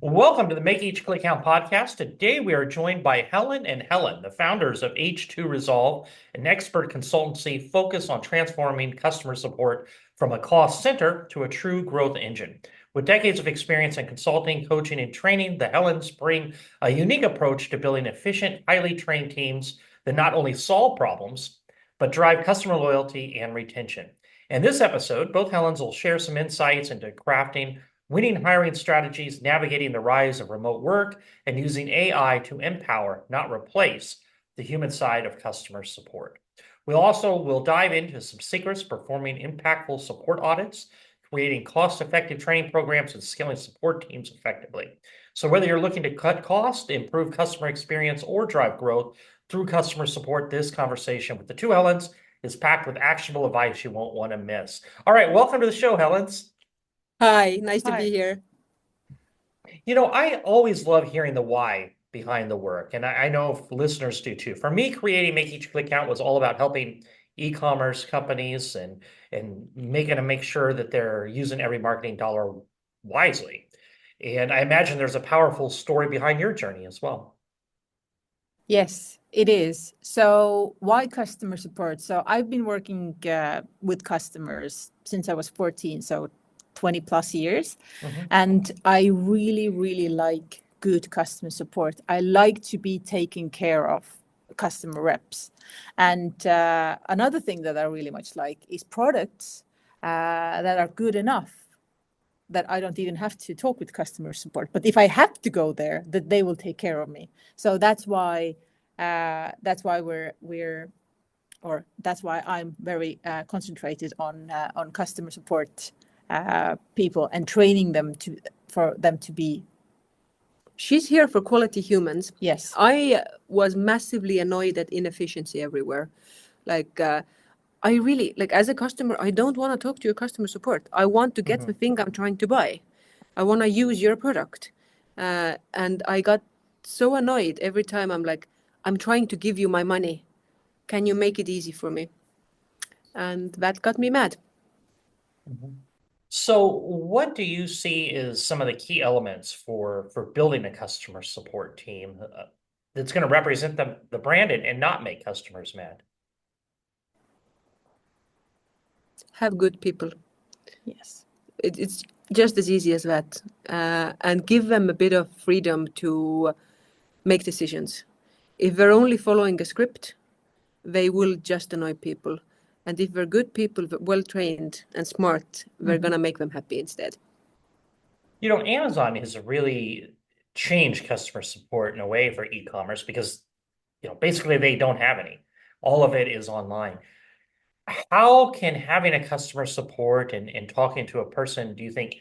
Welcome to the Make Each Click Count podcast. Today we are joined by Helen and Helen, the founders of H2 Resolve, an expert consultancy focused on transforming customer support from a cost center to a true growth engine. With decades of experience in consulting, coaching, and training, the Helens bring a unique approach to building efficient, highly trained teams that not only solve problems, but drive customer loyalty and retention. In this episode, both Helens will share some insights into crafting winning hiring strategies, navigating the rise of remote work, and using AI to empower, not replace, the human side of customer support. We'll dive into some secrets performing impactful support audits, creating cost-effective training programs, and scaling support teams effectively. So whether you're looking to cut costs, improve customer experience, or drive growth through customer support, this conversation with the two Helens is packed with actionable advice you won't want to miss. All right, welcome to the show, Helens. Hi, nice to be here. I always love hearing the why behind the work, and I know listeners do too. For me, creating Make Each Click Count was all about helping e-commerce companies and make sure that they're using every marketing dollar wisely. And I imagine there's a powerful story behind your journey as well. Yes, it is. So why customer support? So I've been working with customers since I was 14, so 20 plus years. And I really, really like good customer support. I like to be taken care of customer reps. And another thing that I really much like is products that are good enough that I don't even have to talk with customer support. But if I have to go there, that they will take care of me. So that's why that's why I'm very concentrated on customer support people and training them for them to be. She's here for quality humans. Yes. I was massively annoyed at inefficiency everywhere. I really, as a customer, I don't want to talk to your customer support. I want to get the thing I'm trying to buy. I want to use your product. And I got so annoyed every time I'm trying to give you my money. Can you make it easy for me? And that got me mad. So what do you see as some of the key elements for building a customer support team that's going to represent the brand and not make customers mad? Have good people. Yes. It's just as easy as that. And give them a bit of freedom to make decisions. If they're only following a script, they will just annoy people. And if they're good people, well-trained and smart, they're going to make them happy instead. Amazon has really changed customer support in a way for e-commerce because, basically they don't have any. All of it is online. How can having a customer support and talking to a person, do you think,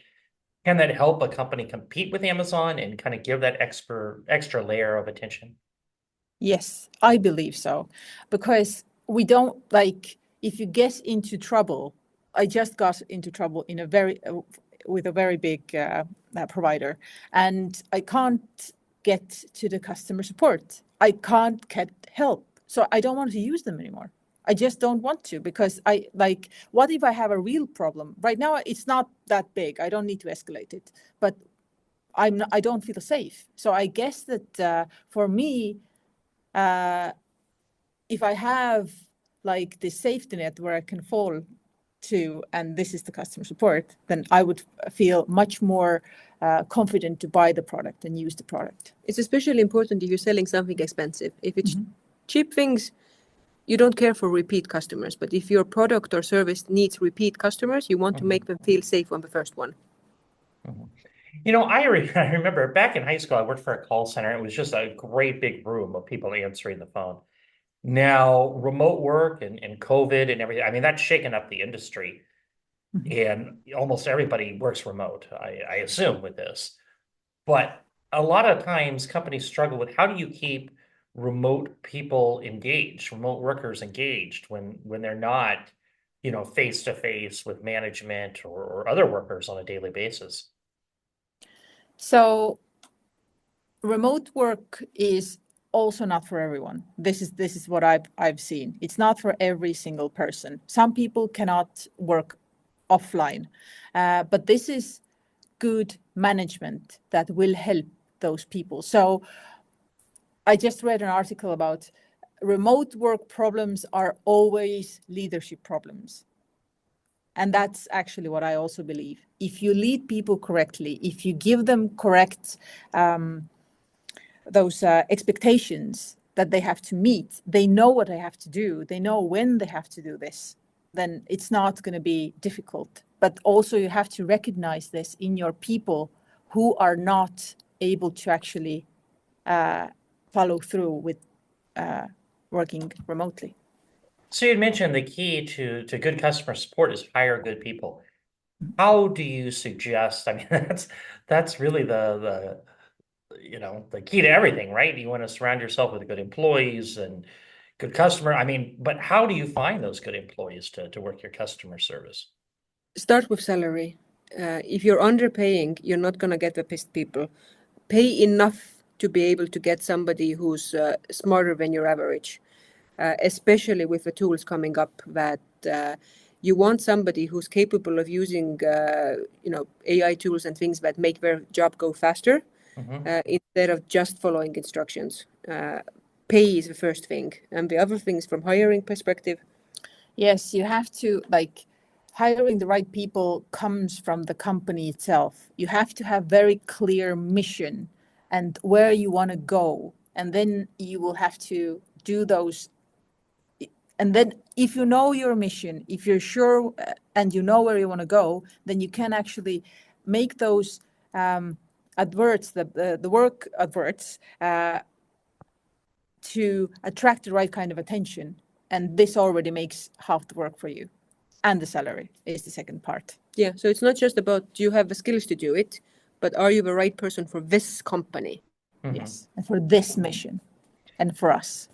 can that help a company compete with Amazon and kind of give that extra layer of attention? Yes, I believe so. Because we don't if you get into trouble, I just got into trouble with a very big provider, and I can't get to the customer support. I can't get help. So I don't want to use them anymore. I just don't want to, because what if I have a real problem? Right now, it's not that big. I don't need to escalate it, but I don't feel safe. So I guess that for me, if I have the safety net where I can fall to, and this is the customer support, then I would feel much more confident to buy the product and use the product. It's especially important if you're selling something expensive. If it's cheap things, you don't care for repeat customers. But if your product or service needs repeat customers, you want to make them feel safe on the first one. I remember back in high school, I worked for a call center. It was just a great big room of people answering the phone. Now, remote work and COVID and everything, I mean, that's shaken up the industry. And almost everybody works remote, I assume, with this. But a lot of times companies struggle with how do you keep remote people engaged, remote workers engaged when they're not, face to face with management or other workers on a daily basis. So remote work is also not for everyone. This is what I've seen. It's not for every single person. Some people cannot work offline, but this is good management that will help those people. So I just read an article about remote work problems are always leadership problems. And that's actually what I also believe. If you lead people correctly, if you give them correct those expectations that they have to meet, they know what they have to do, they know when they have to do this, then it's not going to be difficult. But also you have to recognize this in your people who are not able to actually follow through with working remotely. So you mentioned the key to good customer support is hire good people. How do you suggest, I mean, that's really the the key to everything, right? You want to surround yourself with good employees and good customer. I mean, but how do you find those good employees to work your customer service? Start with salary. If you're underpaying, you're not going to get the pissed people. Pay enough to be able to get somebody who's smarter than your average, especially with the tools coming up that you want somebody who's capable of using AI tools and things that make their job go faster instead of just following instructions. Pay is the first thing. And the other things from hiring perspective. Yes, you have to, like, hiring the right people comes from the company itself. You have to have very clear mission and where you want to go. And then you will have to do those. And then if you know your mission, if you're sure and you know where you want to go, then you can actually make those adverts, the work adverts, to attract the right kind of attention. And this already makes half the work for you. And the salary is the second part. Yeah, so it's not just about do you have the skills to do it, but are you the right person for this company? Yes, and for this mission and for us.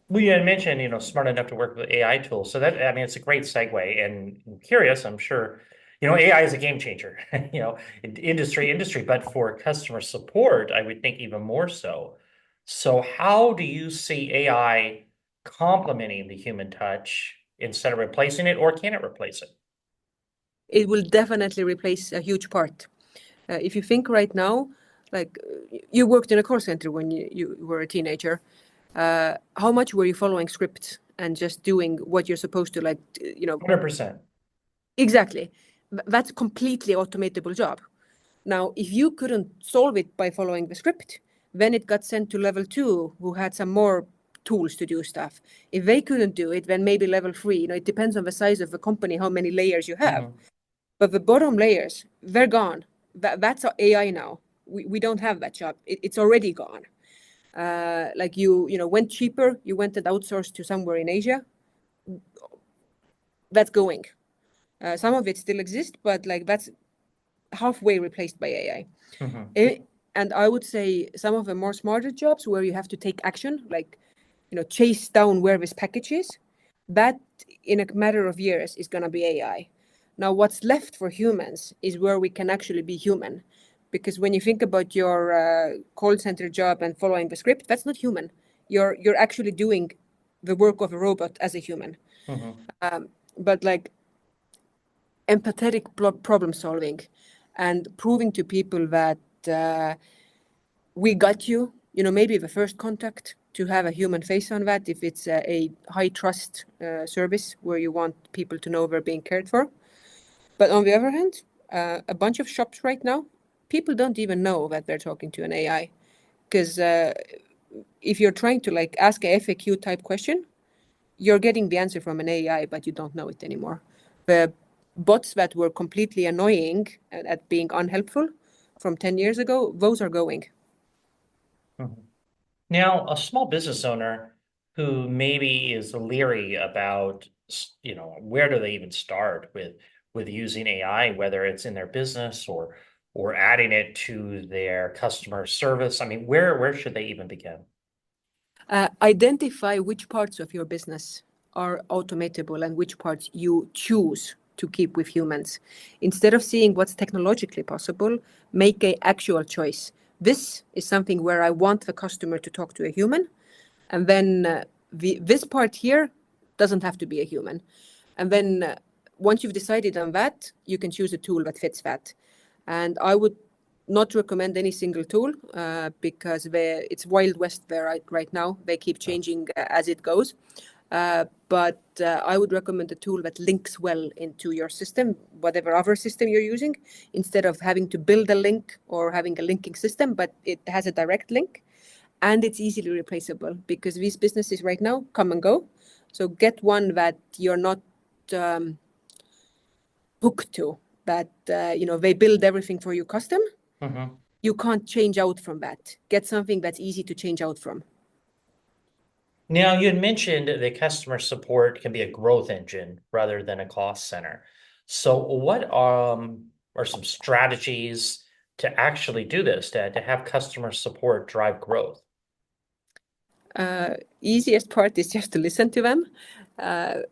Well, you had mentioned, smart enough to work with AI tools. So that, I mean, it's a great segue. And I'm curious, I'm sure, AI is a game changer, in industry, but for customer support, I would think even more so. So how do you see AI complementing the human touch instead of replacing it, or can it replace it? It will definitely replace a huge part. If you think right now, like you worked in a call center when you were a teenager, how much were you following scripts and just doing what you're supposed to, 100%. Exactly. That's a completely automatable job. Now, if you couldn't solve it by following the script, then it got sent to level 2, who had some more tools to do stuff. If they couldn't do it, then maybe level 3. It depends on the size of the company, how many layers you have. But the bottom layers, they're gone. That's our AI now. We don't have that job. It's already gone. Like you went cheaper, you went and outsourced to somewhere in Asia. That's going. Some of it still exists, but like that's halfway replaced by AI. And I would say some of the more smarter jobs where you have to take action, like chase down where this package is, that in a matter of years is going to be AI. Now, what's left for humans is where we can actually be human. Because when you think about your call center job and following the script, that's not human. You're actually doing the work of a robot as a human. But like empathetic problem solving and proving to people that we got you, maybe the first contact, to have a human face on that if it's a high trust service where you want people to know they're being cared for. But on the other hand, a bunch of shops right now, people don't even know that they're talking to an AI. Because if you're trying to like ask a FAQ type question, you're getting the answer from an AI, but you don't know it anymore. The bots that were completely annoying at being unhelpful from 10 years ago, those are going. Now, a small business owner who maybe is leery about, where do they even start with using AI, whether it's in their business or adding it to their customer service. I mean, where should they even begin? Identify which parts of your business are automatable and which parts you choose to keep with humans. Instead of seeing what's technologically possible, make an actual choice. This is something where I want the customer to talk to a human. And then this part here doesn't have to be a human. And then once you've decided on that, you can choose a tool that fits that. And I would not recommend any single tool because it's Wild West there right now. They keep changing as it goes. But I would recommend a tool that links well into your system, whatever other system you're using, instead of having to build a link or having a linking system, but it has a direct link and it's easily replaceable because these businesses right now come and go. So get one that you're not hooked to, that they build everything for you custom. Mm-hmm. You can't change out from that. Get something that's easy to change out from. Now, you had mentioned that customer support can be a growth engine rather than a cost center. So what are some strategies to actually do this, to have customer support drive growth? Easiest part is just to listen to them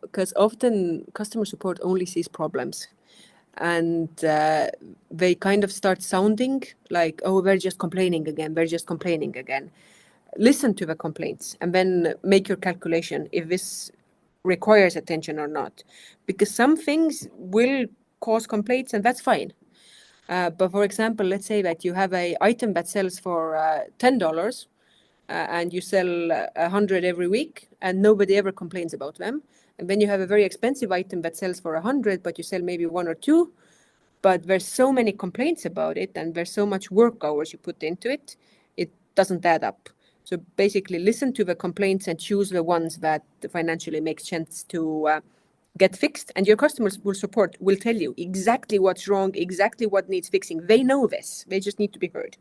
because often customer support only sees problems. And they kind of start sounding like, oh, they're just complaining again. They're just complaining again. Listen to the complaints and then make your calculation if this requires attention or not. Because some things will cause complaints and that's fine. But for example, let's say that you have an item that sells for $10 and you sell 100 every week and nobody ever complains about them. And then you have a very expensive item that sells for 100, but you sell maybe one or two. But there's so many complaints about it and there's so much work hours you put into it, it doesn't add up. So basically listen to the complaints and choose the ones that financially makes sense to get fixed. And your customers will tell you exactly what's wrong, exactly what needs fixing. They know this. They just need to be heard.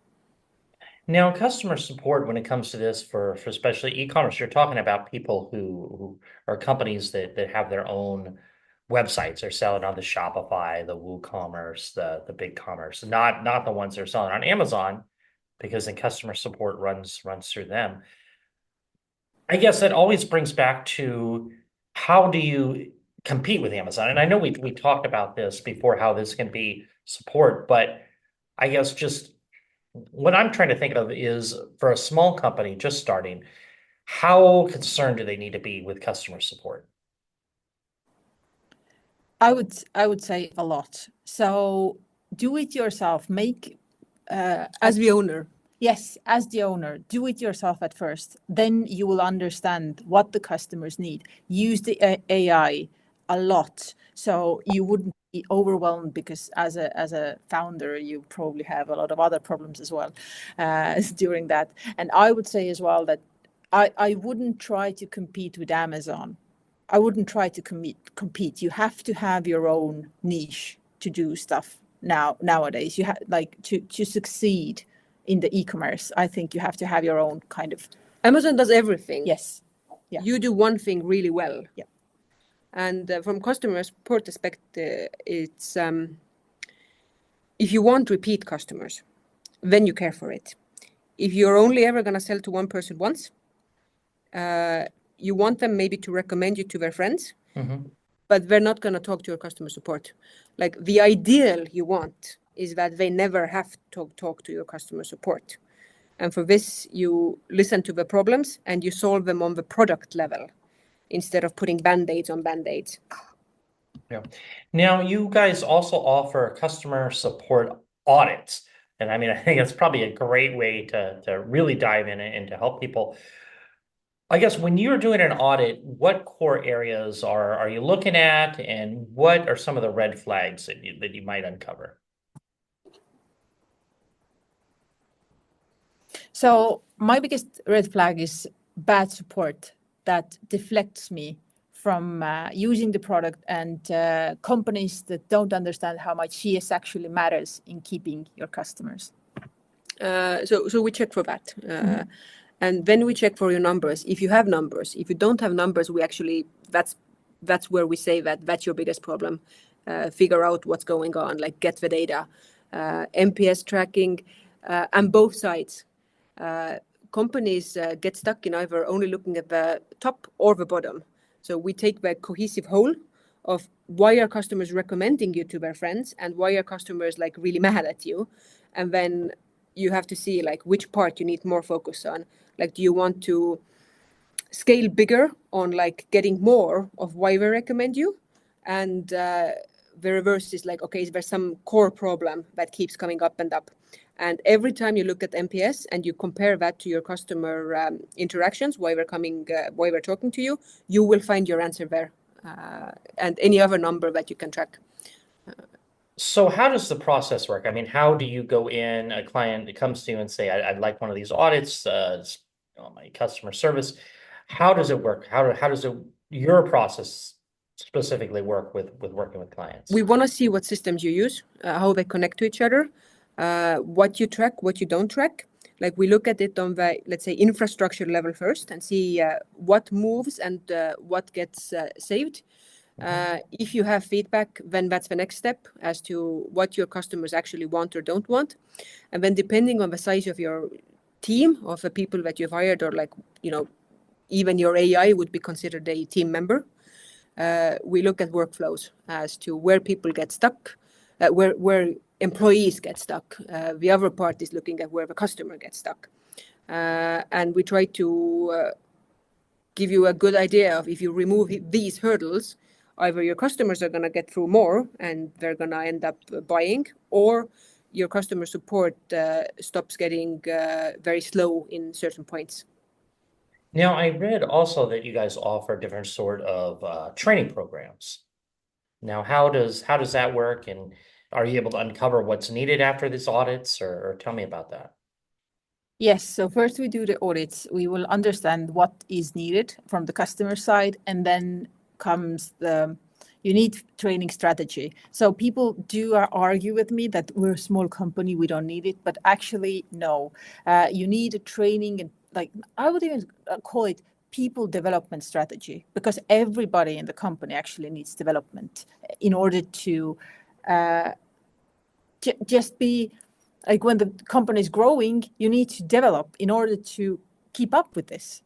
Now, customer support, when it comes to this for especially e-commerce, you're talking about people who are companies that have their own websites. They're selling on the Shopify, the WooCommerce, the BigCommerce, not the ones that are selling on Amazon, because then customer support runs through them. I guess that always brings back to how do you compete with Amazon? And I know we talked about this before, how this can be support, but I guess just what I'm trying to think of is for a small company just starting, how concerned do they need to be with customer support? I would say a lot. So do it yourself. As the owner. Yes, as the owner, do it yourself at first. Then you will understand what the customers need. Use the AI a lot, so you wouldn't be overwhelmed, because as a founder, you probably have a lot of other problems as well during that. And I would say as well that I wouldn't try to compete with Amazon. I wouldn't try to compete. You have to have your own niche to do stuff nowadays. You have to succeed in the e-commerce. I think you have to have your own kind of. Amazon does everything. Yes. Yeah. You do one thing really well. Yeah. And from customer support perspective, it's if you want repeat customers, then you care for it. If you're only ever going to sell to one person once, you want them maybe to recommend you to their friends, but they're not going to talk to your customer support. Like the ideal you want is that they never have to talk to your customer support. And for this, you listen to the problems and you solve them on the product level instead of putting Band-Aids on Band-Aids. Yeah. Now, you guys also offer customer support audits. And I mean, I think it's probably a great way to really dive in and to help people. I guess when you're doing an audit, what core areas are you looking at, and what are some of the red flags that you might uncover? So my biggest red flag is bad support that deflects me from using the product, and companies that don't understand how much CS actually matters in keeping your customers. So we check for that. And then we check for your numbers. If you have numbers, if you don't have numbers, we actually, that's where we say that that's your biggest problem. Figure out what's going on, like get the data, NPS tracking, and both sides. Companies get stuck in either only looking at the top or the bottom. So we take the cohesive whole of why are customers recommending you to their friends and why are customers like really mad at you. And then you have to see like which part you need more focus on. Like, do you want to scale bigger on like getting more of why we recommend you? And the reverse is like, okay, is there some core problem that keeps coming up and up? And every time you look at NPS and you compare that to your customer interactions, why we're talking to you, you will find your answer there, and any other number that you can track. So how does the process work? I mean, how do you go in, a client comes to you and say, I'd like one of these audits, my customer service. How does it work? How does your process specifically work with working with clients? We want to see what systems you use, how they connect to each other, what you track, what you don't track. Like we look at it on the, let's say, infrastructure level first and see what moves and what gets saved. If you have feedback, then that's the next step as to what your customers actually want or don't want. And then depending on the size of your team, of the people that you've hired, or like, even your AI would be considered a team member. We look at workflows as to where people get stuck, where employees get stuck. The other part is looking at where the customer gets stuck. And we try to give you a good idea of, if you remove these hurdles, either your customers are going to get through more and they're going to end up buying, or your customer support stops getting very slow in certain points. Now, I read also that you guys offer different sort of training programs. Now, how does that work, and are you able to uncover what's needed after these audits, or tell me about that? Yes, so first we do the audits. We will understand what is needed from the customer side, and then comes you need training strategy. So people do argue with me that we're a small company, we don't need it, but actually no. You need a training, and like I would even call it people development strategy, because everybody in the company actually needs development in order to just be like, when the company is growing, you need to develop in order to keep up with this.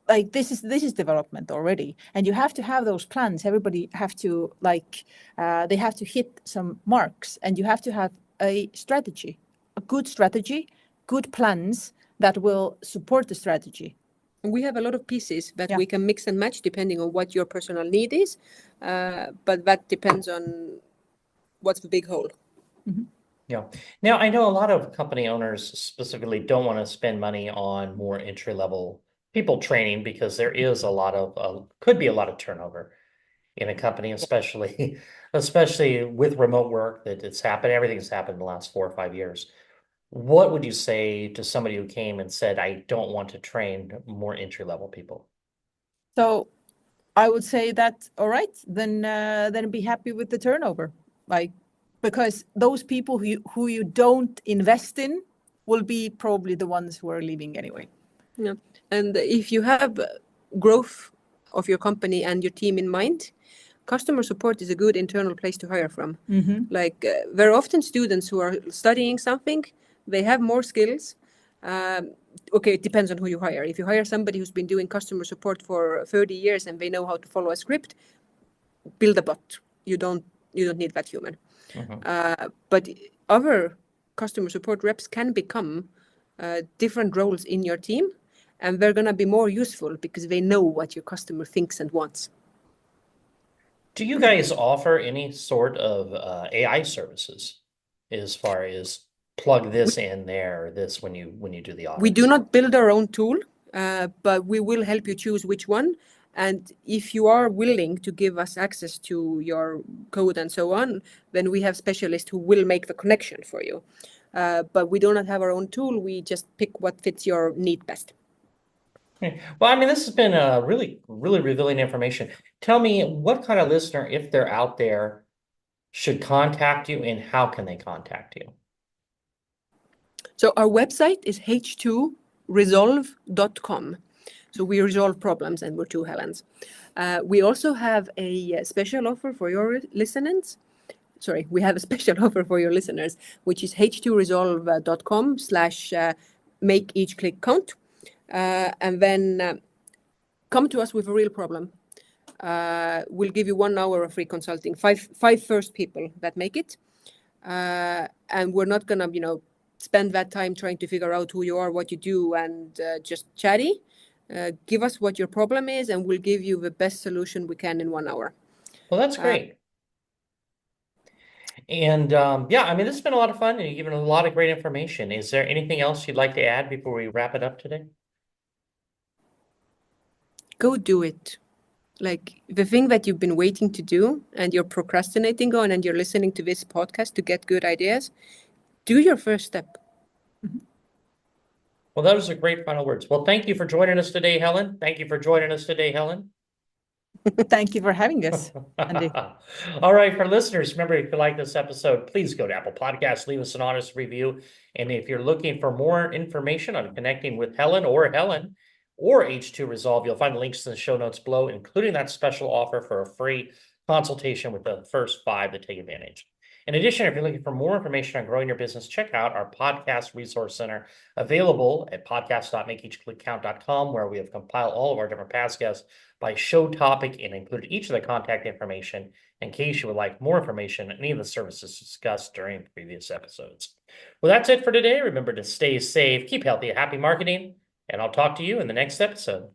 Like this is development already, and you have to have those plans. Everybody have to they have to hit some marks, and you have to have a strategy, a good strategy, good plans that will support the strategy. We have a lot of pieces that we can mix and match depending on what your personal need is, but that depends on what's the big whole. Mm-hmm. Yeah. Now, I know a lot of company owners specifically don't want to spend money on more entry-level people training, because there is could be a lot of turnover in a company, especially with remote work that everything's happened in the last 4 or 5 years. What would you say to somebody who came and said, I don't want to train more entry-level people? So I would say that, all right, then be happy with the turnover. Because those people who you don't invest in will be probably the ones who are leaving anyway. Yeah. And if you have growth of your company and your team in mind, customer support is a good internal place to hire from. Mm-hmm. Like there are often students who are studying something, they have more skills. Okay, it depends on who you hire. If you hire somebody who's been doing customer support for 30 years and they know how to follow a script, build a bot. You don't need that human. Mm-hmm. But other customer support reps can become different roles in your team, and they're going to be more useful because they know what your customer thinks and wants. Do you guys offer any sort of AI services as far as plug this in there, or this when you do the audits? We do not build our own tool, but we will help you choose which one. And if you are willing to give us access to your code and so on, then we have specialists who will make the connection for you. But we do not have our own tool. We just pick what fits your need best. Well, I mean, this has been really, really revealing information. Tell me, what kind of listener, if they're out there, should contact you, and how can they contact you? So our website is h2resolve.com. So we resolve problems, and we're two Helens. We also have a special offer for your listeners. Sorry, we have a special offer for your listeners, which is h2resolve.com/make each click count. And then come to us with a real problem. We'll give you 1 hour of free consulting, five first people that make it. And we're not going to, spend that time trying to figure out who you are, what you do, and just chatty. Give us what your problem is, and we'll give you the best solution we can in 1 hour. Well, that's great. And yeah, I mean, this has been a lot of fun and you've given a lot of great information. Is there anything else you'd like to add before we wrap it up today? Go do it. Like the thing that you've been waiting to do and you're procrastinating on and you're listening to this podcast to get good ideas, do your first step. Well, those are great final words. Well, thank you for joining us today, Helen. Thank you for joining us today, Helen. Thank you for having us, Andy. All right, for listeners, remember, if you like this episode, please go to Apple Podcasts, leave us an honest review. And if you're looking for more information on connecting with Helen or H2 Resolve, you'll find links in the show notes below, including that special offer for a free consultation with the first 5 to take advantage. In addition, if you're looking for more information on growing your business, check out our podcast resource center available at podcast.makeeachclickcount.com, where we have compiled all of our different past guests by show topic and included each of the contact information in case you would like more information on any of the services discussed during previous episodes. Well, that's it for today. Remember to stay safe, keep healthy, happy marketing, and I'll talk to you in the next episode.